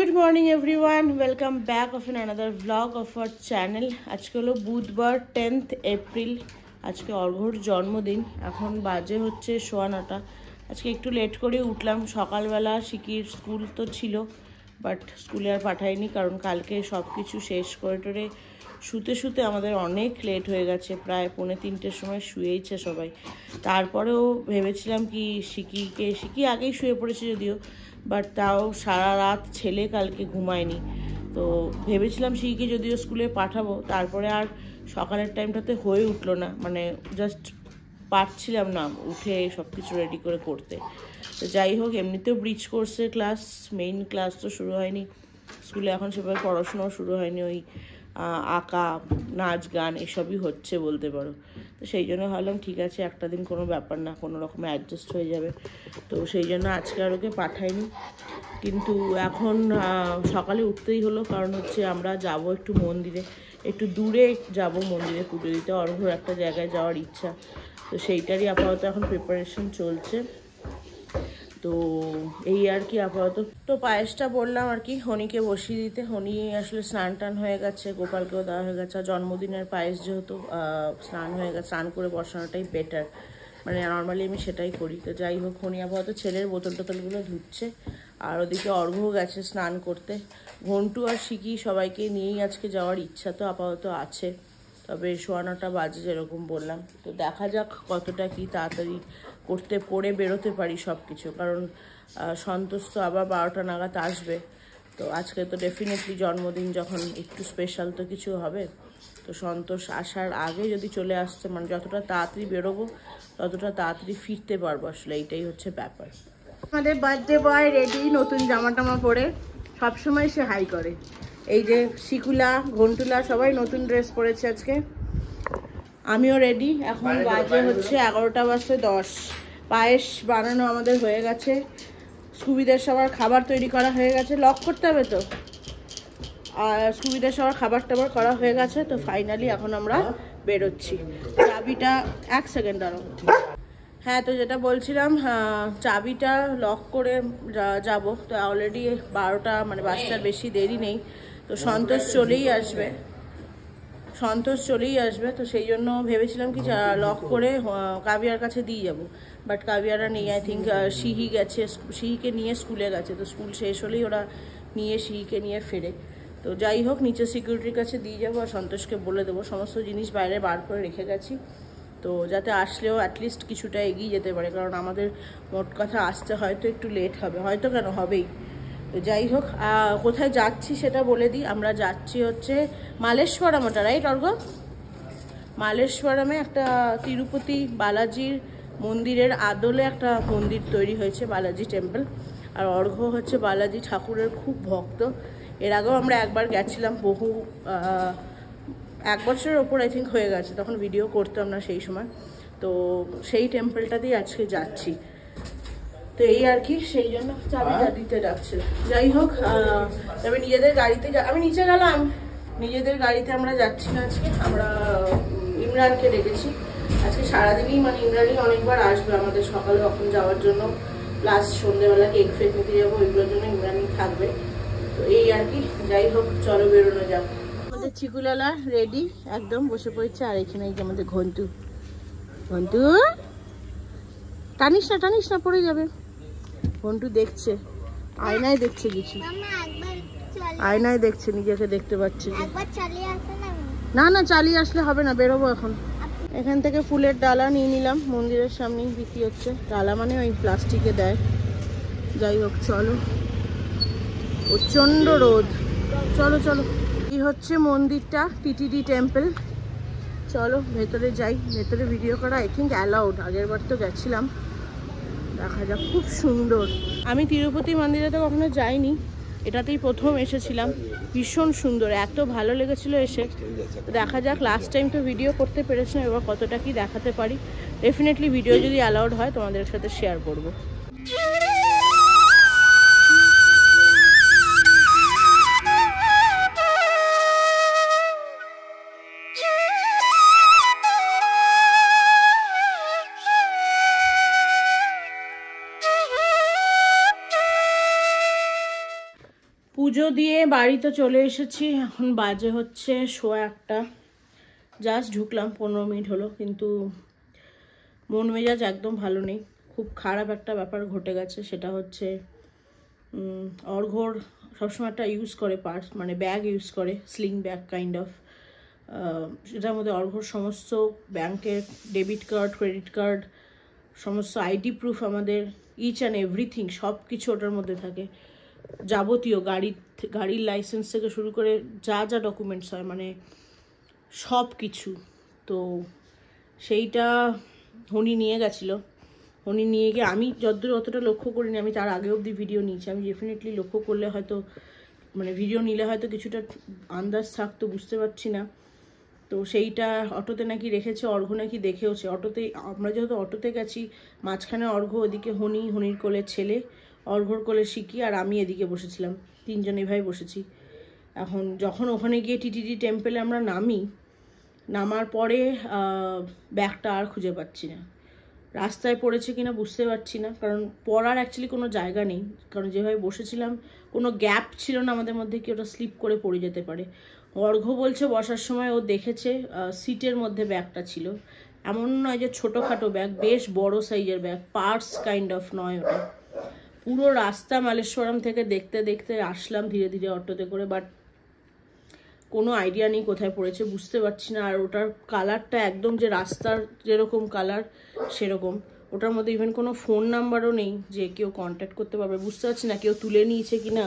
Good morning everyone, welcome back of N another blog of our channel. আজকে হলো বুধবার 10th April. আজকে অর্ঘ্যর জন্মদিন। এখন বাজে হচ্ছে 9:15। আজকে একটু লেট করে উঠলাম। সকালবেলা শিকির স্কুল তো ছিল, বাট স্কুলে আর পাঠাইনি, কারণ কালকে সব কিছু শেষ করে টোরে শুতে শুতে আমাদের অনেক লেট হয়ে গেছে। প্রায় 2:45-র সময় শুয়েইছে সবাই। তারপরেও ভেবেছিলাম কি শিকি আগেই শুয়ে পড়েছে যদিও, বাট তাও সারা রাত ছেলে কালকে ঘুমায়নি। তো ভেবেছিলাম শিকিকে যদিও স্কুলে পাঠাবো, তারপরে আর সকালের টাইমটাতে হয়ে উঠলো না, মানে জাস্ট পারছিলাম না উঠে সব কিছু রেডি করে করতে। তো যাই হোক, এমনিতেও ব্রিজ কোর্সের ক্লাস, মেইন ক্লাস তো শুরু হয়নি স্কুলে, এখন সেভাবে পড়াশোনাও শুরু হয়নি। ওই আঁকা, নাচ, গান এসবই হচ্ছে বলতে পারো। তো সেই জন্য ভাবলাম ঠিক আছে, একটা দিন কোনো ব্যাপার না, কোনো রকমে অ্যাডজাস্ট হয়ে যাবে। তো সেই জন্য আজকে আর ওকে পাঠাইনি। কিন্তু এখন সকালে উঠতেই হলো, কারণ হচ্ছে আমরা যাব একটু মন্দিরে, একটু দূরে যাব মন্দিরে পুজো দিতে। অর্ঘ্যর একটা জায়গায় যাওয়ার ইচ্ছা, তো সেইটারই আপাতত এখন প্রিপারেশন চলছে। তো এই আর কি আপাতত। তো পায়েসটা বললাম আর কি হনিকে বসিয়ে দিতে। হনি আসলে স্নান টান হয়ে গেছে, গোপালকেও দেওয়া হয়ে গেছে। জন্মদিনের পায়েস যেহেতু স্নান হয়ে গেছে, স্নান করে বসানোটাই বেটার, মানে নর্মালি আমি সেটাই করি। তো যাই হোক, হনি আপাতত ছেলের বোতল টোতলগুলো ধুচ্ছে, আর ওদিকে অর্ঘ্য গেছে স্নান করতে। ঘন্টু আর শিকি সবাইকে নিয়েই আজকে যাওয়ার ইচ্ছা তো আপাতত আছে, তবে 9:15 বাজে যেরকম বললাম। তো দেখা যাক কতটা কি তাড়াতাড়ি করে বেরোতে পারি সব কিছু, কারণ সন্তোষ তো আবার 12টা নাগাদ আসবে। তো আজকে তো ডেফিনেটলি জন্মদিন, যখন একটু স্পেশাল তো কিছু হবে। তো সন্তোষ আসার আগে যদি চলে আসতে, মানে যতটা তাড়াতাড়ি বেরোবো ততটা তাড়াতাড়ি ফিরতে পারবো, আসলে এইটাই হচ্ছে ব্যাপার। আমাদের বার্থডে বয় রেডি, নতুন জামা টামা পরে সবসময় সে হাই করে। এই যে শিকুলা, ঘন্টুলা সবাই নতুন ড্রেস পরেছে আজকে। আমিও রেডি। এখন বাজে হচ্ছে 11:10। পায়েস বানানো আমাদের হয়ে গেছে, স্কুবিদের সবার খাবার তৈরি করা হয়ে গেছে। লক করতে হবে তো, আর স্কুবিদের সবার খাবার টাবার করা হয়ে গেছে। তো ফাইনালি এখন আমরা বেরোচ্ছি। চাবিটা 1 সেকেন্ড দাঁড়াও। হ্যাঁ, তো যেটা বলছিলাম, চাবিটা লক করে যাব। তো অলরেডি 12টা, মানে বাচ্চার বেশি দেরি নেই। তো সন্তোষ চলেই আসবে। তো সেই জন্য ভেবেছিলাম কি লক করে কাবিয়ার কাছে দিয়ে যাব, বাট কাবিয়ারা নেই। আই থিঙ্ক সিহি গেছে, সিহিকে নিয়ে স্কুলে গেছে। তো স্কুল শেষ হলেই ওরা নিয়ে সিহিকে নিয়ে ফেরে। তো যাই হোক, নিচে সিকিউরিটির কাছে দিয়ে যাবো, আর সন্তোষকে বলে দেবো সমস্ত জিনিস বাইরে বার করে রেখে গেছি, তো যাতে আসলেও অ্যাটলিস্ট কিছুটা এগিয়ে যেতে পারে। কারণ আমাদের মোট কথা আসতে হয়তো একটু লেট হবে, হয়তো কেন হবেই। তো যাই হোক, কোথায় যাচ্ছি সেটা বলে দিই। আমরা যাচ্ছি হচ্ছে মালেশ্বরম, ওটা রাইট অর্ঘ্য? মালেশ্বরমে একটা তিরুপতি বালাজির মন্দিরের আদলে একটা মন্দির তৈরি হয়েছে, বালাজি টেম্পল। আর অর্ঘ্য হচ্ছে বালাজি ঠাকুরের খুব ভক্ত। এর আগেও আমরা একবার গেছিলাম, বহু 1 বছরের ওপর আই থিঙ্ক হয়ে গেছে, তখন ভিডিও করতাম না সেই সময়। তো সেই টেম্পলটাতেই আজকে যাচ্ছি। তো এই আর কি, সেই জন্য চাবিটা দিতে যাচ্ছে। যাই হোক, তবে নিজেদের গাড়িতে আমি নিচে গেলাম, নিজেদের গাড়িতে আমরা যাচ্ছি না আজকে। আমরা ইমরানকে ডেকেছি আজকে সারাদিনই, মানে ইমরানই অনেকবার আসবে আমাদের সকালে কখন যাওয়ার জন্য, প্লাস সন্ধ্যেবেলা কেক ফেক নিতে যাবো, ওইগুলোর জন্য ইমরানই থাকবে। তো এই আর কি, যাই হোক চলো বেরোনো যাক। আমাদের চিকুলালা রেডি একদম, বসে পড়েছে। আর এখানে এই যে আমাদের ঘন্টু টানিস না পড়ে যাবে। ঘন্টু দেখছে, আয়নায় দেখছে কিছু, আয়নায় দেখছে, নিজেকে দেখতে পাচ্ছে। না চালিয়ে আসলে হবে না, বেরোবো এখন। এখান থেকে ফুলের ডালা নিয়ে নিলাম, মন্দিরের সামনেই বিক্রি হচ্ছে। ডালা মানে ওই প্লাস্টিকে দেয়। যাই হোক চলো, প্রচন্ড রোদ। চলো এই হচ্ছে মন্দিরটা, টিটিডি টেম্পল। চলো ভেতরে যাই। ভেতরে ভিডিও করা আই থিঙ্ক অ্যালাউড, আগের বার তো গেছিলাম। দেখা যাক, খুব সুন্দর। আমি তিরুপতি মন্দিরে তো কখনো যাইনি, এটাতেই প্রথম এসেছিলাম। ভীষণ সুন্দর, এত ভালো লেগেছিল এসে। দেখা যাক, লাস্ট টাইম তো ভিডিও করতে পেরেছিলাম, এবার কতটা কি দেখাতে পারি। ডেফিনেটলি ভিডিও যদি অ্যালাউড হয় তোমাদের সাথে শেয়ার করবো। পুজো দিয়ে বাড়িতে চলে এসেছি, এখন বাজে হচ্ছে 1:15। জাস্ট ঢুকলাম, 15 মিনিট হলো, কিন্তু মন মেজাজ একদম ভালো নেই। খুব খারাপ একটা ব্যাপার ঘটে গেছে, সেটা হচ্ছে অর্ঘ্যর সবসময় একটা ইউজ করে পার্স, মানে ব্যাগ ইউজ করে, স্লিং ব্যাগ কাইন্ড অফ। সেটার মধ্যে অর্ঘ্যর সমস্ত ব্যাংকের ডেবিট কার্ড, ক্রেডিট কার্ড, সমস্ত আইডি প্রুফ, আমাদের ইচ অ্যান্ড এভরিথিং সব কিছু ওটার মধ্যে থাকে। যাবতীয় গাড়ির লাইসেন্স থেকে শুরু করে যা যা ডকুমেন্টস হয়, মানে সব কিছু। তো সেইটা উনি নিয়ে গেছিলো। উনি নিয়ে গিয়ে, আমি যতদূর অতটা লক্ষ্য করিনি, আমি তার আগে অবধি ভিডিও নিয়েছি। আমি ডেফিনেটলি লক্ষ্য করলে হয়তো, মানে ভিডিও নিলে হয়তো কিছুটা আন্দাজ থাকতো, বুঝতে পারছি না। তো সেইটা অটোতে নাকি রেখেছে, অর্ঘ্য নাকি দেখেওছে অটোতে। আমরা যেহেতু অটোতে গেছি, মাঝখানে অর্ঘ্য, ওদিকে হনির কোলে ছেলে, অর্ঘ্যর কোলে শিকি, আর আমি এদিকে বসেছিলাম, 3 জন এভাবে বসেছি। এখন যখন ওখানে গিয়ে টিটিডি টেম্পলে আমরা নামার পরে ব্যাগটা আর খুঁজে পাচ্ছি না। রাস্তায় পড়েছে কিনা বুঝতে পারছি না, কারণ পড়ার অ্যাকচুয়ালি কোনো জায়গা নেই, কারণ যেভাবে বসেছিলাম কোনো গ্যাপ ছিল না আমাদের মধ্যে কি ওটা স্লিপ করে পড়ে যেতে পারে। অর্ঘ্য বলছে বসার সময় ও দেখেছে সিটের মধ্যে ব্যাগটা ছিল। এমন নয় যে ছোটোখাটো ব্যাগ, বেশ বড় সাইজের ব্যাগ, পার্স কাইন্ড অফ নয় ওটা। পুরো রাস্তা মালেশ্বরম থেকে দেখতে দেখতে আসলাম ধীরে ধীরে অটোতে করে, বাট কোনো আইডিয়া নেই কোথায় পড়েছে, বুঝতে পারছি না। আর ওটার কালারটা একদম যে রাস্তার যেরকম কালার সেরকম, ওটার মধ্যে ইভেন কোনো ফোন নাম্বারও নেই যে কেউ কন্ট্যাক্ট করতে পারবে। বুঝতে পারছি না কেউ তুলে নিয়েছে কি না,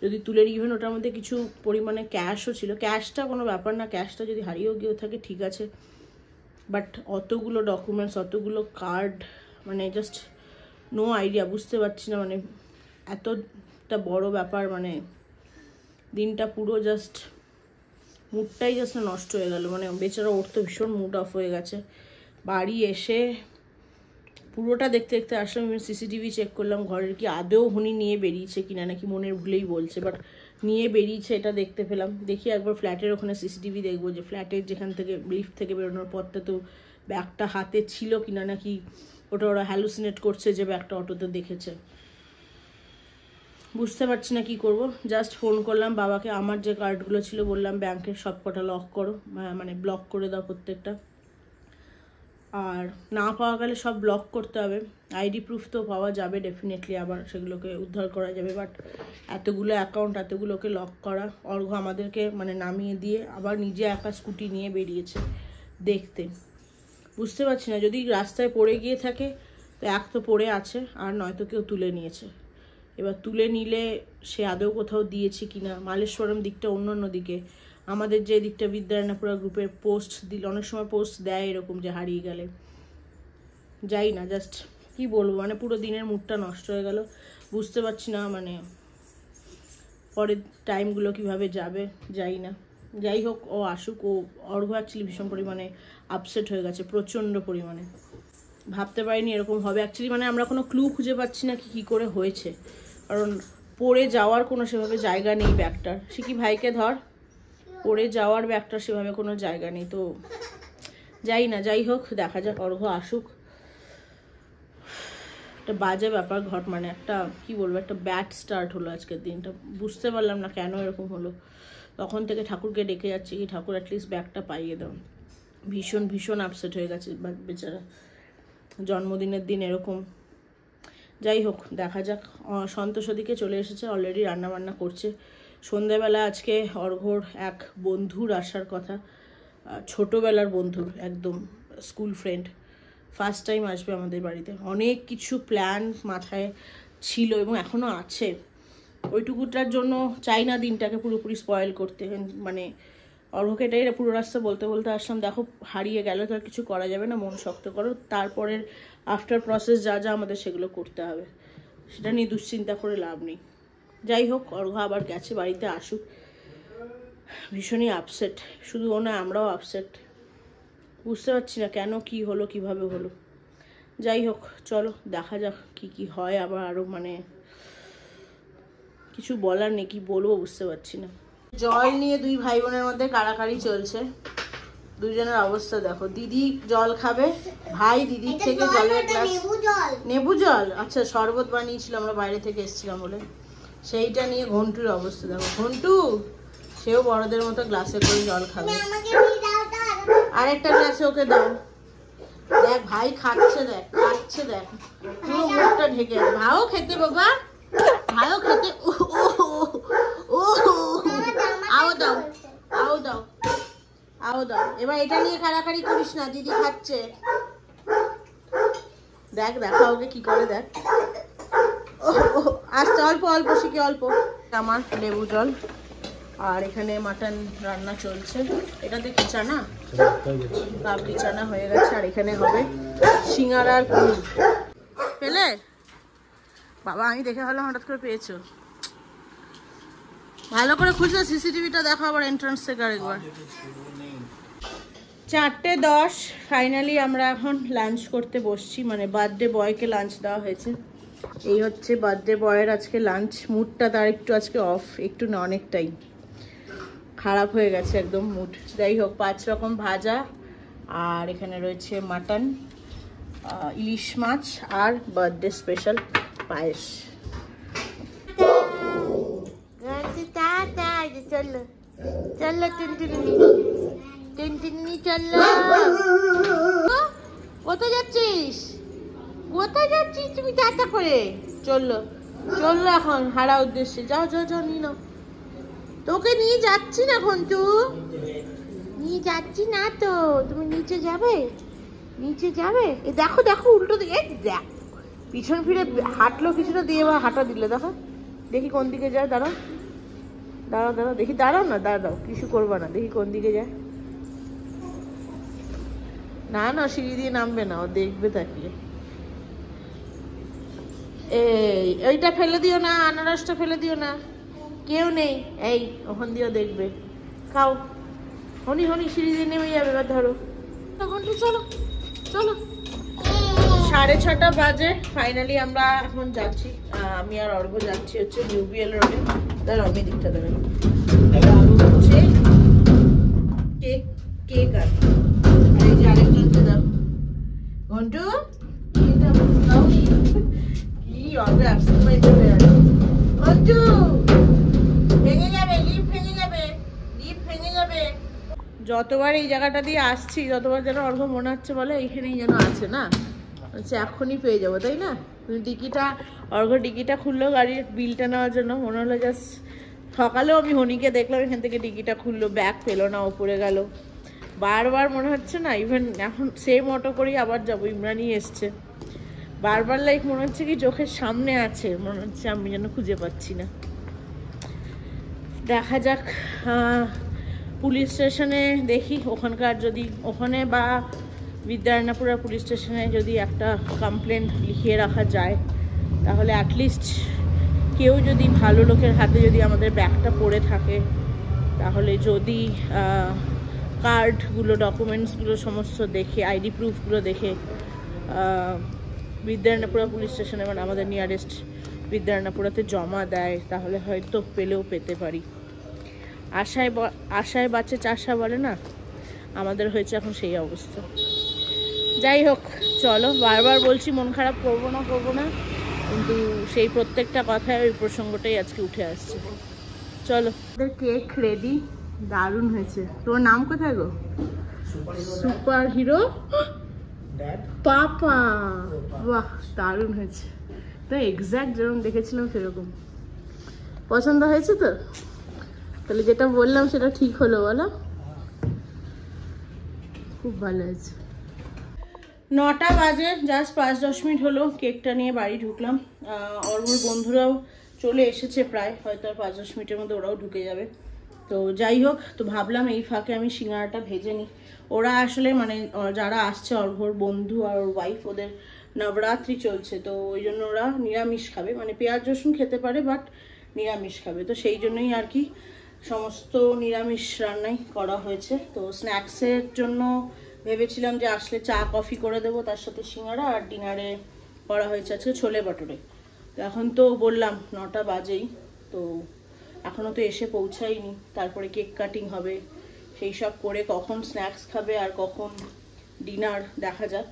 যদি তুলে নিয়ে, ইভেন ওটার মধ্যে কিছু পরিমাণে ক্যাশও ছিল। ক্যাশটা কোনো ব্যাপার না, ক্যাশটা যদি হারিয়েও গিয়েও থাকে ঠিক আছে, বাট অতগুলো ডকুমেন্টস, অতগুলো কার্ড, মানে জাস্ট নো আইডিয়া, বুঝতে পারছি না। মানে এতটা বড় ব্যাপার, মানে দিনটা পুরো জাস্ট মুডটাই জাস্ট নষ্ট হয়ে গেল। মানে বেচারা ওর তো ভীষণ মুড অফ হয়ে গেছে। বাড়ি এসে পুরোটা দেখতে দেখতে আসলাম, আমি সিসিটিভি চেক করলাম ঘরের, কি আদৌ হনি নিয়ে বেরিয়েছে কিনা, নাকি মনের ভুলেই বলছে, বাট নিয়ে বেরিয়েছে এটা দেখতে পেলাম। দেখি একবার ফ্ল্যাটের ওখানে সিসিটিভি দেখবো, যে ফ্ল্যাটের যেখান থেকে লিফট থেকে বেরোনোর পথটা তো ব্যাগটা হাতে ছিল কিনা, নাকি ওরা হ্যালুসিনেট করছে যে ব্যাগটা অটোতে দেখেছে। বুঝতে পারছি না কি করব। জাস্ট ফোন করলাম বাবাকে, আমার যে কার্ডগুলো ছিল বললাম ব্যাংকের সব কটা লক করো, মানে ব্লক করে দাও প্রত্যেকটা, আর না পাওয়া গেলে সব ব্লক করতে হবে। আইডি প্রুফ তো পাওয়া যাবে ডেফিনেটলি, আবার সেগুলোকে উদ্ধার করা যাবে, বাট এতগুলো অ্যাকাউন্ট, এতগুলোকে লক করা। অর্ঘ্য আমাদেরকে মানে নামিয়ে দিয়ে আবার নিজে একা স্কুটি নিয়ে বেরিয়েছে দেখতে। বুঝতে পারছি না, যদি রাস্তায় পড়ে গিয়ে থাকে তো এক তো পড়ে আছে, আর নয়তো কেউ তুলে নিয়েছে। এবার তুলে নিলে সে আদৌ কোথাও দিয়েছে কিনা, মালেশ্বরম দিকটা অন্য দিকে, আমাদের যে দিকটা বিদ্যারায়ণপুরা গ্রুপের পোস্ট দিল, অনেক সময় পোস্ট দেয় এরকম যে হারিয়ে গেলে, যাই না, জাস্ট কি বলবো, মানে পুরো দিনের মুডটা নষ্ট হয়ে গেল। বুঝতে পারছি না মানে পরের টাইমগুলো কিভাবে যাবে, যাই না। যাই হোক, ও আসুক। ও অর্ঘ্য অ্যাকচুয়ালি ভীষণ পরিমাণে আপসেট হয়ে গেছে, প্রচণ্ড পরিমাণে। ভাবতে পারিনি এরকম হবে অ্যাকচুয়ালি, মানে আমরা কোনো ক্লু খুঁজে পাচ্ছি না কি করে হয়েছে, কারণ পড়ে যাওয়ার কোনো সেভাবে জায়গা নেই ব্যাগটার। সে কি ভাইকে ধর, পড়ে যাওয়ার ব্যাগটার সেভাবে কোনো জায়গা নেই। তো যাই না, যাই হোক, দেখা যাক, অর্ঘ্য আসুক। একটা বাজে ব্যাপার মানে একটা কি বলবো, একটা ব্যাড স্টার্ট হলো আজকের দিনটা। বুঝতে পারলাম না কেন এরকম হলো। তখন থেকে ঠাকুরকে ডেকে যাচ্ছি কি ঠাকুর অ্যাটলিস্ট ব্যাগটা পাইয়ে দাও। ভীষণ ভীষণ আপসেট হয়ে গেছে বেচারা, জন্মদিনের দিন এরকম। যাই হোক, দেখা যাক। সন্তোষ ওদিকে চলে এসেছে, অলরেডি রান্নাবান্না করছে। সন্ধ্যাবেলা আজকে অর্ঘ্যর এক বন্ধুর আসার কথা, ছোটোবেলার বন্ধুর, একদম স্কুল ফ্রেন্ড, ফার্স্ট টাইম আসবে আমাদের বাড়িতে। অনেক কিছু প্ল্যান মাথায় ছিল এবং এখনও আছে, ওইটুকুটার জন্য চাই না দিনটাকে পুরোপুরি স্পয়েল করতে। মানে অর্ঘ্যকে এটাই পুরো রাস্তা বলতে বলতে আসলাম, দেখো হারিয়ে গেল তো আর কিছু করা যাবে না, মন শক্ত করো, তারপরের আফটার প্রসেস যা যা আমাদের সেগুলো করতে হবে, সেটা নিয়ে দুশ্চিন্তা করে লাভ নেই। যাই হোক, অর্ঘ্য আবার গেছে, বাড়িতে আসুক। ভীষণই আপসেট, শুধু ও না, আমরাও আপসেট। বুঝতে পারছি না কেন, কি হলো, কিভাবে হলো। যাই হোক, চলো দেখা যাক কি হয়। আবার আরও মানে কিছু বলার নেই, কি বলবো বুঝতে পারছি না। জল নিয়ে দুই ভাই বোনের মধ্যে কাড়াকাড়ি চলছে। দুজনের অবস্থা দেখো, দিদি জল খাবে, ভাই দিদির থেকে জলের গ্লাস, নেবু জল, আচ্ছা শরবত বানিয়েছিল, আমরা বাইরে থেকে এসেছিলাম বলে। সেইটা নিয়ে ঘন্টুর অবস্থা দেখো। ঘন্টু সেও বড়দের মতো গ্লাসে করে জল খাবে। আরেকটা গ্লাসে ওকে দাও। দেখ ভাই খাচ্ছে, দেখ খাচ্ছে, দেখ পুরো মুখটা ঢেকে আছে। ভাইও খেতে বাবা, ভাইও খেতে। ও আও দাও, আও দাও, আও দাও। এবার এটা নিয়ে কাড়াকাড়ি করিস না, দিদি খাচ্ছে। দেখ দেখা ওকে কি করে, দেখ। আস্তে অল্প অল্প শিখে অল্প। আমার লেবু জল আর এখানে মাটন রান্না চলছে। এটাতে কি চানা, কাবলি চানা হয়ে গেছে। আর এখানে হবে সিঙ্গারা আর পনির। পেলে বাবা, আমি দেখে ভাবলাম হঠাৎ করে পেয়েছো। ভালো করে খুঁজে সিসিটিভিটা দেখো আবার এন্ট্রান্স থেকে আরেকবার। 4:10 ফাইনালি আমরা এখন লাঞ্চ করতে বসছি, মানে বার্থডে বয়কে লাঞ্চ দেওয়া হয়েছে। এই হচ্ছে বার্থডে বয়ের আজকে লাঞ্চ। মুডটা তার একটু আজকে অফ, একটু না অনেকটাই খারাপ হয়ে গেছে একদম মুড। যাই হোক, 5 রকম ভাজা আর এখানে রয়েছে মাটন, ইলিশ মাছ আর বার্থডে স্পেশাল পায়েস। চলো চলো টিনটিনি, টিনটিনি চলো। কোথায় যাচ্ছিস, কোথায় যাচ্ছিস তুমি টাটা করে? চললো চললো এখন হারা উদ্দেশ্যে। যাও যাও যাও, নিয়ে নাও। তোকে নিয়ে যাচ্ছি না ঘন্টু, নিয়ে যাচ্ছি না তো। তুমি নিচে যাবে, নিচে যাবে। এ দেখো দেখো উল্টো দিকে, দেখ পিছন ফিরে হাঁটলো কিছুটা, দিয়ে এবার হাঁটা দিলে। দেখো দেখি কোন দিকে যায়। দাঁড়াও দাঁড়াও দাঁড়াও দেখি, দাঁড়াও না, দাঁড়াও কিছু করবা না, দেখি কোন দিকে যায়। না না সিঁড়ি দিয়ে নামবে না, ও দেখবে তাকিয়ে। এই ওইটা ফেলে দিও না, আনারসটা ফেলে দিও না, কেউ নেই। এই ওখান দিয়েও দেখবে, খাও। হনি হনি সিঁড়ি দিয়ে নেমে যাবে। এবার ধরো ঘন্টু, চলো চলো। 6:30 বাজে ফাইনালি আমরা এখন যাচ্ছি। আমি আর অর্ঘ যাচ্ছি হচ্ছে নিউবিএল রোডে। তার আমি দিকটা দেবেন হচ্ছে কেক, কেক আর এই যে আরেকজনকে দাও। ঘন্টু কি অর্ঘ অ্যাবসেন্ট হয়ে চলে যাবে। ঘন্টু ভেঙে যাবে, লিফট ভেঙে যাবে, লিফট ভেঙে যাবে। যতবার এই জায়গাটা দিয়ে আসছি ততবার যেন অর্ঘ মনে হচ্ছে বলে এইখানেই যেন আছে না, আচ্ছা এখনই পেয়ে যাবো, তাই না? ডিকিটা অর্ঘ ডিকিটা খুললো গাড়ির বিলটা নেওয়ার জন্য। মনে হলো জাস্ট সকালেও আমি হনিকে দেখলাম এখান থেকে ডিকিটা খুললো, ব্যাগ পেলো না, ওপরে গেল। বারবার মনে হচ্ছে না, ইভেন এখন সেম অটো করেই আবার যাবো, ইমরানি এসছে। বারবার লাইক মনে হচ্ছে কি চোখের সামনে আছে, মনে হচ্ছে আমি যেন খুঁজে পাচ্ছি না। দেখা যাক, পুলিশ স্টেশনে দেখি ওখানকার যদি, ওখানে বা বিদ্যারণ্যপুরা পুলিশ স্টেশনে যদি একটা কমপ্লেন লিখিয়ে রাখা যায়, তাহলে অ্যাটলিস্ট কেউ যদি ভালো লোকের হাতে যদি আমাদের ব্যাগটা পড়ে থাকে, তাহলে যদি কার্ডগুলো, ডকুমেন্টসগুলো সমস্ত দেখে, আইডি প্রুফগুলো দেখে বিদ্যারণ্যপুরা পুলিশ স্টেশনে, মানে আমাদের নিয়ারেস্ট বিদ্যারণ্যপুরাতে জমা দেয়, তাহলে হয়তো পেলেও পেতে পারি। আশায় বাঁচে চাষা বলে না, আমাদের হয়েছে এখন সেই অবস্থা। যাই হোক চলো, বারবার বলছি মন খারাপ করবো না, কিন্তু সেই প্রত্যেকটা কথায় ওই প্রসঙ্গটাই আজকে উঠে আসছে। চলো, আমাদের কেক রেডি, দারুণ হয়েছে। তোমার নাম কোথায় গো? সুপার হিরো পাপা। বাহ দারুণ হয়েছে, তাই এক্স্যাক্ট যেরকম দেখেছিলাম সেরকম। পছন্দ হয়েছে তো? তাহলে যেটা বললাম সেটা ঠিক হলো বলো? খুব ভালো হয়েছে। 9টা বাজে, জাস্ট 5-10 মিনিট হলো কেকটা নিয়ে বাড়ি ঢুকলাম। অর্ঘর বন্ধুরাও চলে এসেছে প্রায়, হয়তো আর 5-10 মিনিটের মধ্যে ওরাও ঢুকে যাবে। তো যাই হোক, তো ভাবলাম এই ফাঁকে আমি সিঙ্গারাটা ভেজে নিই। ওরা আসলে মানে যারা আসছে অর্ঘর বন্ধু আর ওর ওয়াইফ, ওদের নবরাত্রি চলছে, তো ওই জন্য ওরা নিরামিষ খাবে, মানে পেঁয়াজ রসুন খেতে পারে বাট নিরামিষ খাবে। তো সেই জন্যই আর কি সমস্ত নিরামিষ রান্নাই করা হয়েছে। তো স্ন্যাক্সের জন্য ভেবেছিলাম যে আসলে চা কফি করে দেবো, তার সাথে সিঙ্গারা, আর ডিনারে করা হয়েছে আজকে ছোলে বাটুরে। তো এখন তো বললাম 9টা বাজেই, তো এখনও তো এসে পৌঁছায়নি। তারপরে কেক কাটিং হবে, সেই সব করে কখন স্ন্যাক্স খাবে আর কখন ডিনার দেখা যাক।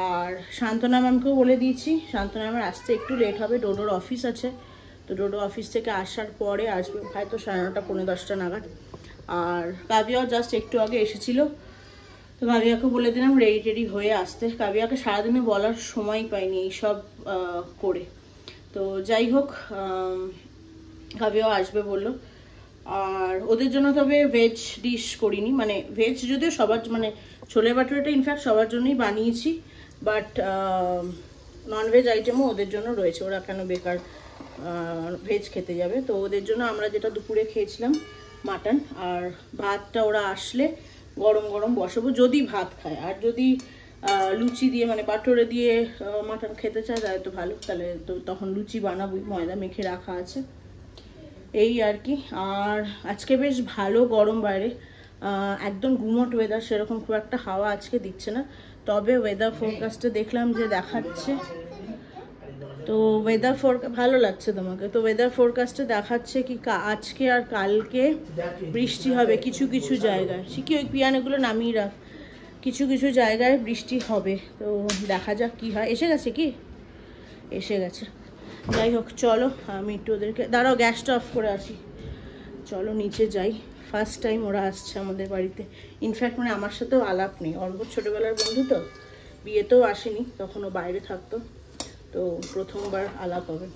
আর সান্ত্বনা ম্যামকেও বলে দিয়েছি, সান্ত্বনা ম্যামের আসতে একটু লেট হবে, ডোডোর অফিস আছে, তো তো ডোডো অফিস থেকে আসার পরে আসবে হয়তো 9:30 পৌনে 10টা নাগাদ। আর কাবিয়াও জাস্ট একটু আগে এসেছিলো, তো কাবিয়াকে বলে দিলাম রেডি টেডি হয়ে আসতে। কাবিয়াকে সারাদিনে বলার সময় পাইনি এইসব করে। তো যাই হোক, কাবিয়াও আসবে বললো। আর ওদের জন্য তবে ভেজ ডিশ করিনি, মানে ভেজ যদিও সবার, মানে ছোলে বাটুরেটা ইনফ্যাক্ট সবার জন্যই বানিয়েছি, বাট ননভেজ আইটেমও ওদের জন্য রয়েছে। ওরা কেন বেকার ভেজ খেতে যাবে? তো ওদের জন্য আমরা যেটা দুপুরে খেয়েছিলাম মাটন, আর ভাতটা ওরা আসলে গরম গরম বসাবো যদি ভাত খায়। আর যদি লুচি দিয়ে মানে বাটুরে দিয়ে মাটন খেতে চায় তাহলে তো ভালো, তাহলে তো তখন লুচি বানাবোই, ময়দা মেখে রাখা আছে, এই আর কি। আর আজকে বেশ ভালো গরম বাইরে, একদম গুমোট ওয়েদার, সেরকম খুব একটা হাওয়া আজকে দিচ্ছে না। তবে ওয়েদার ফোরকাস্টে দেখলাম যে দেখাচ্ছে, তো ওয়েদার ফোরকাস্ট ভালো লাগছে তোমাকে? তো ওয়েদার ফোরকাস্টে দেখাচ্ছে কি আজকে আর কালকে বৃষ্টি হবে কিছু কিছু জায়গায়। শিখি ওই পিয়ানোগুলো নামিয়ে রাখ, কিছু কিছু জায়গায় বৃষ্টি হবে। তো দেখা যাক কি হয়। এসে গেছে কি? এসে গেছে। যাই হোক চলো, আমি একটু ওদেরকে দাঁড়াও, গ্যাসটা অফ করে আসি। চলো নিচে যাই। ফার্স্ট টাইম ওরা আসছে আমাদের বাড়িতে। ইনফ্যাক্ট মানে আমার সাথেও আলাপ নেই, অল্প ছোটোবেলার বন্ধু তো, বিয়েতেও আসেনি, তখন ও বাইরে থাকতো, তো প্রথমবার আলাপ হবে।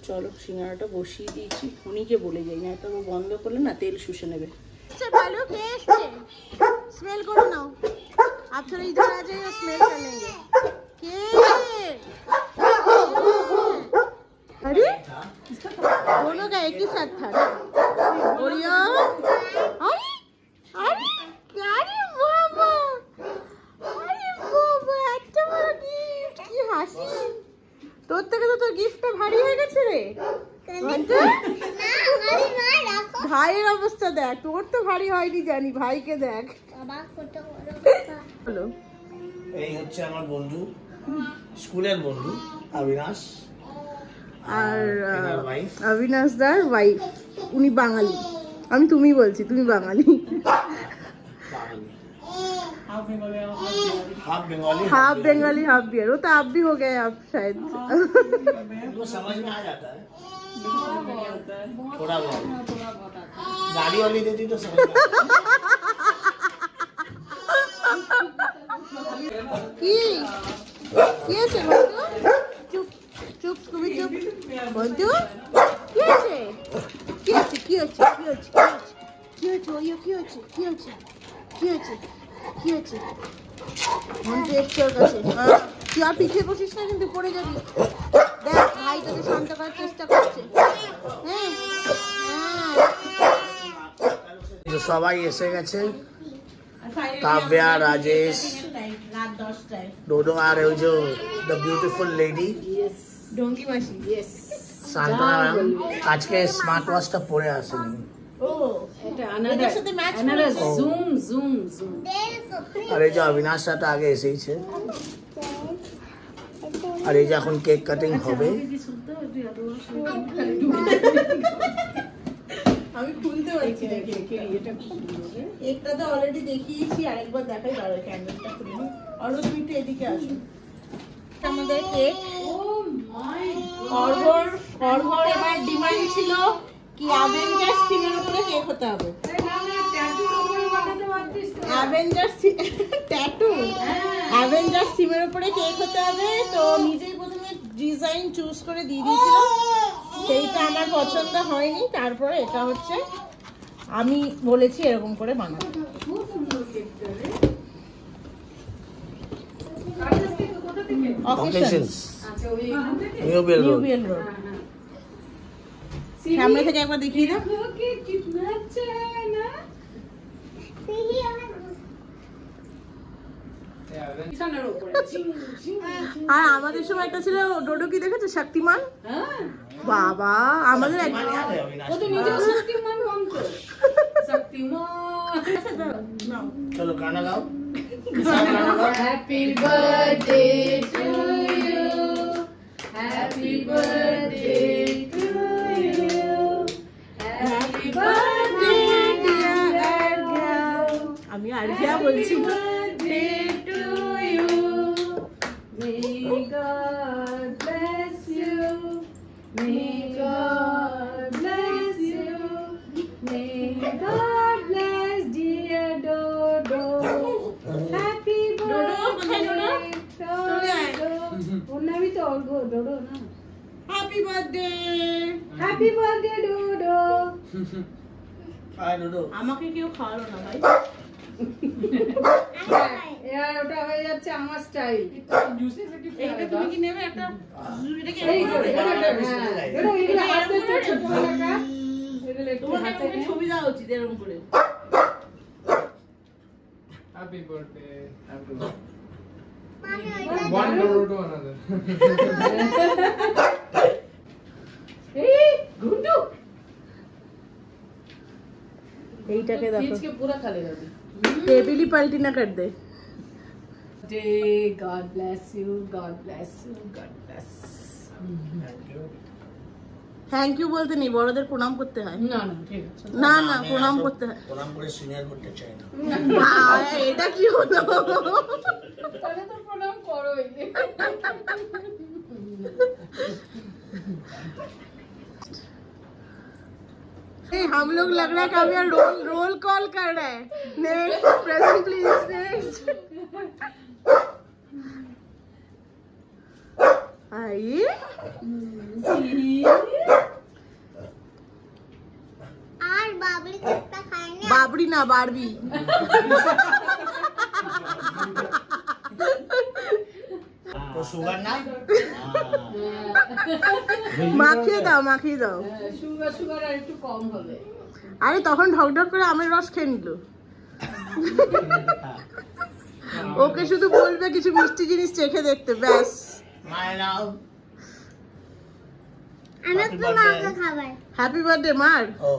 চলো সিঙ্গারাটা বসিয়ে দিয়েছি, উনিকে বলে যাই, না তো বন্ধ করলে না তেল শুষে নেবে। ভালো কে এসছে? স্মেল করে নাও। आप थोड़ा इधर आ जाइए, स्मेल कर लेंगे। के अरे दोनों का एक ही साथ था ना? ओरियो अरे अरे अरे बाबा, अरे बाबा এত বড় গিফট, কি হাসি! তোর থেকে তো তোর গিফটটা ভারী হয়ে গেছে রে। ভাইয়ের অবস্থা দেখ, তোর তো ভারী হয়নি জানি, ভাইকে দেখ। হ্যালো, এই হচ্ছে আমার বন্ধু, স্কুলের বন্ধু অবিনাশ, আর অবিনাশ দার ওয়াইফ। উনি বাঙালি, আমি তুমি বলছি, তুমি Bangali. Half Bangali half Bangali half beer. वो तो आप भी हो गए आप शायद। वो समझ में आ जाता है थोड़ा बहुत, गाड़ी वाली देती तो समझ में কি কি আছে বন্ধু? চুপ চুপ, তুমি চুপ বন্ধু। কি আছে? কি আছে? কি আছে? কি আছে? কি আছে? ওইও কি আছে? কি আছে? কি আছে? কি আছে? বন্ধু এসছে ওর কাছে। তুই আর পিছিয়ে বসিস না, কিন্তু পড়ে যাবি। দেখ ভাই তোকে শান্ত করার চেষ্টা করছে। হ্যাঁ সবাই এসে গেছে, কাব্যা, রাজেশ, রাত 10টায় ডোডো, আর ওই যে দ্য বিউটিফুল লেডি ডঙ্কি মাসি। ইয়েস, সান্ত্বনা ম্যাম আজকে স্মার্ট ওয়াচটা পরে আসেনি। ও এটা আনাদার সাথে ম্যাচ করে জুম জুম জুম। আর এই যে অবিনাশটা তো আগে এসেইছে, আর এই যে এখন কেক কাটিং হবে। আমি খুলতে পারছি না কেক, এটা একটা তো অলরেডি দেখিয়েছি, আরেকবার দেখাই। দাঁড়াও ক্যান্ডেলটা খুলে নি। আর তুমি একটু এদিকে আসো। আমাদের কেক, ও মাই গড, অর্ঘর এবার ডিমান্ড ছিল কি অ্যাভেঞ্জার্স থিমের উপরে কেক হতে হবে। অ্যাভেঞ্জার্স ট্যাটু, অ্যাভেঞ্জার্স থিমের উপরে কেক হতে হবে। তো নিজেই প্রথমে ডিজাইন চুজ করে দিয়ে দিয়েছিল, সেইটা আমার পছন্দ হয়নি। তারপরে এটা হচ্ছে আমি বলেছি এরকম করে বানাবো। সামনে থেকে একবার দেখিয়ে দাও। আর আমাদের সময় একটা ছিল, ডোডো কি দেখেছো শক্তিমান? বাবা আমাদের চলো গানা গাও। Happy birthday to you, happy birthday to you, happy birthday dear girl, আমি আরজিয়া বলছি। birthday to you, may God bless you, May God bless you. May God bless dear Dodo. Happy birthday, Dodo. ওর নামই তো ডোডো না? Happy birthday. Happy birthday Dodo. Hi Dodo. আমাকে কেউ খাওয়ালো না ভাই। এবার ওটা হয়ে যাচ্ছে আমার স্টাইল। এইটা তুমি কি নেবে একটা? এটাকে এই এরকম করে এটা দাও। এগুলো হাতে তো ছোট এলাকা। এগুলো একটু তোমাকে হাতে একটা ছবি দেওয়া উচিত এরকম করে। Happy birthday. Happy birthday. One dollar to another. এই গুন্ডু এইটাকে দেখো, ফ্রিজ के पूरा खा लेगा अभी। टेबल ही पलटी ना कर दे। God bless you, God bless you, God bless. Thank you. Thank you বলতে নেই, বড়দের প্রণাম করতে হয়। না না ঠিক আছে। না না প্রণাম করতে হয়। প্রণাম করে সিনিয়র করতে চাই না। এটা কি হলো? তাহলে তো প্রণাম করোই। हम लोग लग रहा है कि हम रोल कॉल कर रहे हैं। Next present please next. आइए আর বাবলি একটা খাইনি। बाबरी ना बारबी। তো সুগার না? মাখিয়ে দাও মাখিয়ে দাও। সুগার আর একটু কম হবে। আরে তখন ঢকঢক করে আমের রস খেয়ে নিল। ওকে শুধু বলবে কিছু মিষ্টি জিনিস চেখে দেখতে, ব্যাস। মায়ের নাও। আমি তো মাকে খাবার। হ্যাপি বার্থডে মার। ও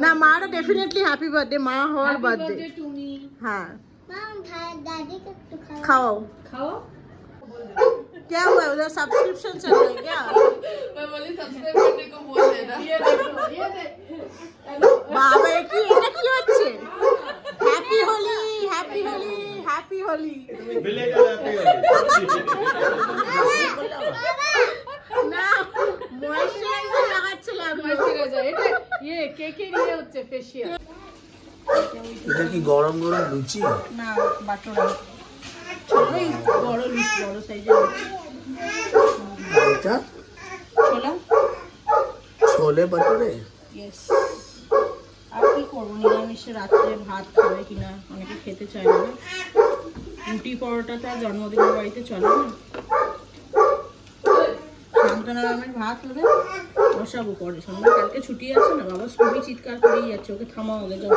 না মারও ডেফিনেটলি হ্যাপি বার্থডে, মা হওয়ার বার্থডে। টুনি हाँ মাম দাদি কে একটু খাবার। खाओ। খাও। क्या हुआ है उधर सब्सक्रिप्शन चल रहा है क्या? मैं बोली सब्सक्राइब करने को बोल देना। ये देखो ये देख। বাবা কি এটা কি হচ্ছে? Happy Holi happy Holi happy Holi. না ময়েশ্চারাইজার লাগাচ্ছিলাম। এটা ये কেকের ইয়ে হচ্ছে ফেশিয়াল। এটা কি গরম গরম লুচি? না বাটরা ছোটই বড় লুচি, বড় সাইজের এটা ছোলা। ছোলে ভটুরে। ইয়েস। আর কি করবো, নিরামিষে রাত্রে ভাত খাবে কিনা, অনেকে খেতে চায় না। রুটি পরোটা তো আর জন্মদিনের বাড়িতে চলে না। সান্ত্বনা ম্যামের ভাত হবে, বসাবো পরে সন্ধ্যা। কালকে ছুটি আছে না, বাবা খুবই চিৎকার করেই যাচ্ছে, ওকে থামাও আগে যাও।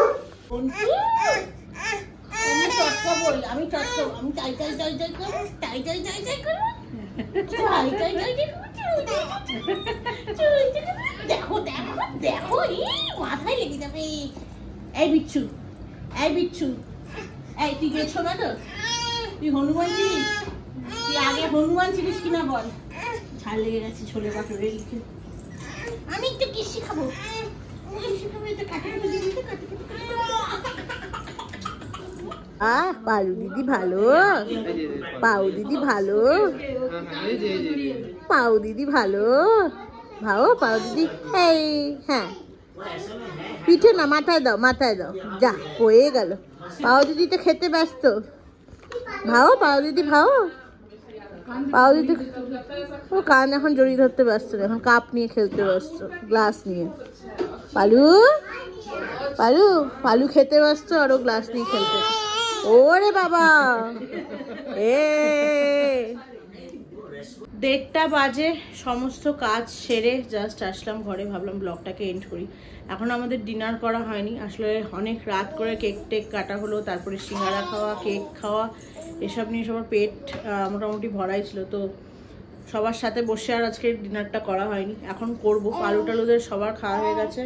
আমি টটকা বল, আমি টটকা, আমি টাই টাই টাই টাই করবো, টাই টাই টাই টাই করবো, টাই টাই টাই টাই করবো। দেখো দেখো দেখো, মাথায় লেগে যাবে। এই বিচ্ছু, এই বিচ্ছু, এই তুই গেছো না তো? তুই হনুমান ছিলিস? তুই আগে হনুমান ছিলিস কিনা বল। ছাড় লেগে গেছে ছোলে বাটুরে লিখে। আমি একটু কিসি খাবো, পালু দিদি ভালো, পাউ দিদি ভালো, পাউ দিদি ভালো, ভাও পাউ দিদি। এই হ্যাঁ পিঠে না, মাথায় দাও মাথায় দাও, যা হয়ে গেল। পাউ দিদি তো খেতে ব্যস্ত। ভাও পাউ দিদি ভাও, পাউ দিদি ও কান এখন জড়িয়ে ধরতে ব্যস্ত, এখন কাপ নিয়ে খেলতে ব্যস্ত, গ্লাস নিয়ে। পালু পালু পালু খেতে ব্যস্ত আর ও গ্লাস নিয়ে খেলতে। ওরে বাবা, 1:30 বাজে, সমস্ত কাজ সেরে জাস্ট আসলাম ঘরে, ভাবলাম ব্লগটাকে এন্ড করি। এখন আমাদের ডিনার করা হয়নি, আসলে অনেক রাত করে কেক টেক কাটা হলো, তারপরে সিঙ্গারা খাওয়া, কেক খাওয়া, এসব নিয়ে সবার পেট মোটামুটি ভরাই ছিল। তো সবার সাথে বসে আর আজকে ডিনারটা করা হয়নি, এখন করব। পালু টালুদের সবার খাওয়া হয়ে গেছে,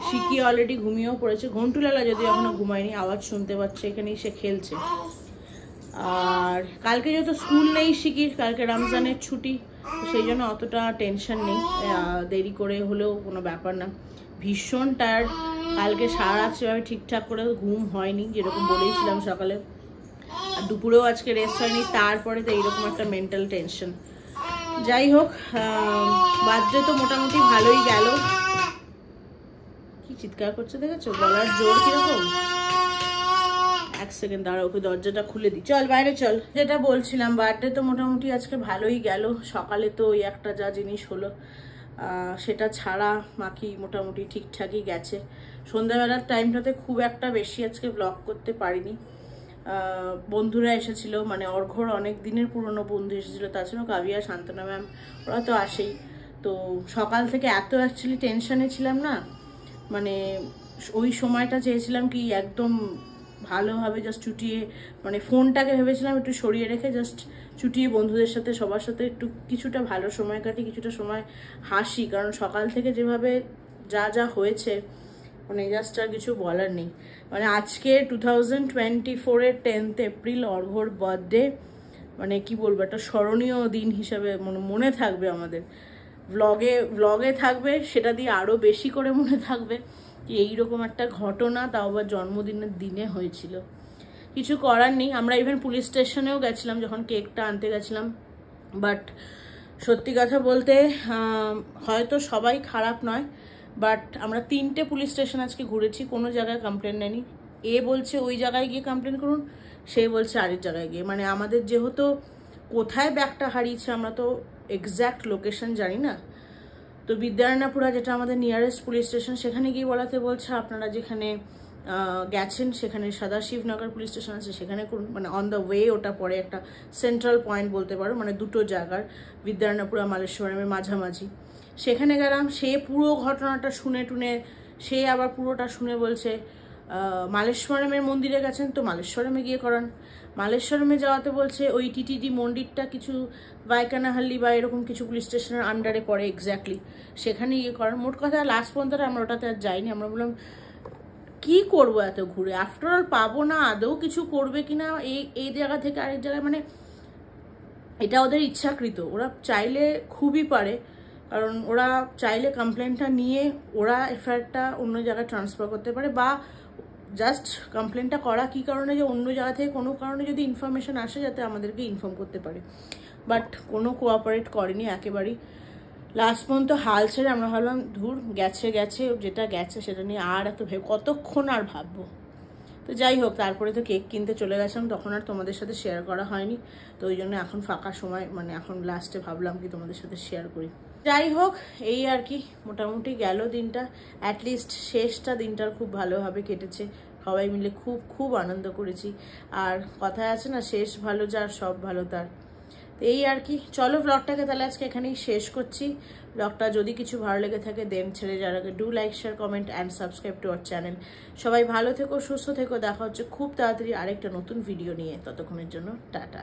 শিকি অলরেডি ঘুমিয়েও পড়েছে, ঘন্টুলালা যদি এখনো ঘুমায়নি, আওয়াজ শুনতে পাচ্ছে, এখানেই সে খেলছে। আর কালকে যেহেতু স্কুল নেই শিকির, কালকে রমজানের ছুটি, সেই জন্য অতটা টেনশন নেই, দেরি করে হলেও কোনো ব্যাপার না। ভীষণ টায়ার্ড, কালকে সারা রাত সেভাবে ঠিকঠাক করে ঘুম হয়নি, যেরকম বলেইছিলাম সকালে, আর দুপুরেও আজকে রেস্ট হয়নি, তারপরে তো এইরকম একটা মেন্টাল টেনশন। যাই হোক, বার্থডে তো মোটামুটি ভালোই গেল। কি চিৎকার করছে দেখেছো, গলার জোর কিরকম। এক সেকেন্ড দাঁড়া, ওকে দরজাটা খুলে দিই। চল বাইরে চল। যেটা বলছিলাম, বার্থডে তো মোটামুটি আজকে ভালোই গেল। সকালে তো ওই একটা যা জিনিস হলো, সেটা ছাড়া বাকি মোটামুটি ঠিকঠাকই গেছে। সন্ধ্যাবেলার টাইমটাতে খুব একটা বেশি আজকে ব্লগ করতে পারিনি। বন্ধুরা এসেছিল, মানে অর্ঘ্যর অনেক দিনের পুরনো বন্ধু এসেছিলো, তাছাড়াও কাবিয়া, শান্তনা ম্যাম, ওরা তো আসেই। তো সকাল থেকে এত অ্যাকচুয়ালি টেনশনে ছিলাম না, মানে ওই সময়টা চেয়েছিলাম কি একদম ভালোভাবে জাস্ট চুটিয়ে, মানে ফোনটাকে ভেবেছিলাম একটু সরিয়ে রেখে জাস্ট চুটিয়ে বন্ধুদের সাথে সবার সাথে একটু কিছুটা ভালো সময় কাটি, কিছুটা সময় হাসি। কারণ সকাল থেকে যেভাবে যা যা হয়েছে, মানে জাস্ট আর কিছু বলার নেই। মানে আজকে 2024-এর 10th এপ্রিল অর্ঘ্যর বার্থডে, মানে কি বলবো, একটা স্মরণীয় দিন হিসাবে মনে থাকবে আমাদের। ব্লগে থাকবে, সেটা দিয়ে আরও বেশি করে মনে থাকবে কি এইরকম একটা ঘটনা, তাও আবার জন্মদিনের দিনে হয়েছিল। কিছু করার নেই। আমরা ইভেন পুলিশ স্টেশনেও গেছিলাম যখন কেকটা আনতে গেছিলাম। বাট সত্যি কথা বলতে হয়তো সবাই খারাপ নয়, বাট আমরা 3টে পুলিশ স্টেশন আজকে ঘুরেছি, কোনো জায়গায় কমপ্লেন নেয়নি। এ বলছে ওই জায়গায় গিয়ে কমপ্লেন করুন, সে বলছে আরেক জায়গায় গিয়ে। মানে আমাদের যেহেতু কোথায় ব্যাগটা হারিয়েছে আমরা তো এক্স্যাক্ট লোকেশন জানি না। তো বিদ্যারায়ণপুরা, যেটা আমাদের নিয়ারেস্ট পুলিশ স্টেশন, সেখানে গিয়ে বলাতে বলছে আপনারা যেখানে গেছেন সেখানে সদাশিবনগর পুলিশ স্টেশন আছে, সেখানে করুন। মানে অন দ্য ওয়ে, ওটা পরে একটা সেন্ট্রাল পয়েন্ট বলতে পারো, মানে দুটো জায়গার, বিদ্যারায়ণপুরা মালেশ্বরমের মাঝামাঝি। সেখানে গেলাম, সে পুরো ঘটনাটা শুনে টুনে, সে আবার পুরোটা শুনে বলছে মালেশ্বরমের মন্দিরে গেছেন তো মালেশ্বরমে গিয়ে করান। মালেশ্বরমে যাওয়াতে বলছে ওই টিটিডি মন্দিরটা কিছু বাইকানাহাল্লি বা এরকম কিছু পুলিশ স্টেশনের আন্ডারে পড়ে এক্স্যাক্টলি, সেখানে গিয়ে করান। মোট কথা লাস্ট পর্যন্ত আমরা ওটাতে আর যাইনি। আমরা বললাম কি করবো এত ঘুরে, আফটারঅল পাবো না, আদৌ কিছু করবে কিনা এই জায়গা থেকে আরেক জায়গায়। মানে এটা ওদের ইচ্ছাকৃত, ওরা চাইলে খুবই পারে, কারণ ওরা চাইলে কমপ্লেনটা নিয়ে ওরা এফআইআরটা অন্য জায়গায় ট্রান্সফার করতে পারে, বা জাস্ট কমপ্লেনটা করা কী কারণে, যে অন্য জায়গা থেকে কোনো কারণে যদি ইনফরমেশন আসে যাতে আমাদেরকে ইনফর্ম করতে পারে। বাট কোনো কোঅপারেট করেনি একেবারেই। লাস্ট পর্যন্ত হাল ছেড়ে আমরা ভাবলাম ধুর, গেছে যেটা গেছে সেটা নিয়ে আর এত কতক্ষণ আর ভাববো। তো যাই হোক, তারপরে তো কেক কিনতে চলে গেছিলাম, তখন আর তোমাদের সাথে শেয়ার করা হয়নি। তো ওই জন্য এখন ফাঁকা সময়, মানে এখন লাস্টে ভাবলাম কি তোমাদের সাথে শেয়ার করি। যাই হোক, এই আর কি মোটামুটি গেল দিনটা। অ্যাটলিস্ট শেষটা দিনটার খুব ভালোভাবে কেটেছে, সবাই মিলে খুব খুব আনন্দ করেছি। আর কথায় আছে না, শেষ ভালো যার সব ভালো তার। এই আর কি, চলো ব্লগটাকে তাহলে আজকে এখানেই শেষ করছি। ব্লগটা যদি কিছু ভালো লেগে থাকে দেন ছেড়ে যাওয়ার আগে do like, share, comment and subscribe to our channel. সবাই ভালো থেকো, সুস্থ থেকো, দেখা হচ্ছে খুব তাড়াতাড়ি আরেকটা নতুন ভিডিও নিয়ে। ততক্ষণের জন্য টাটা।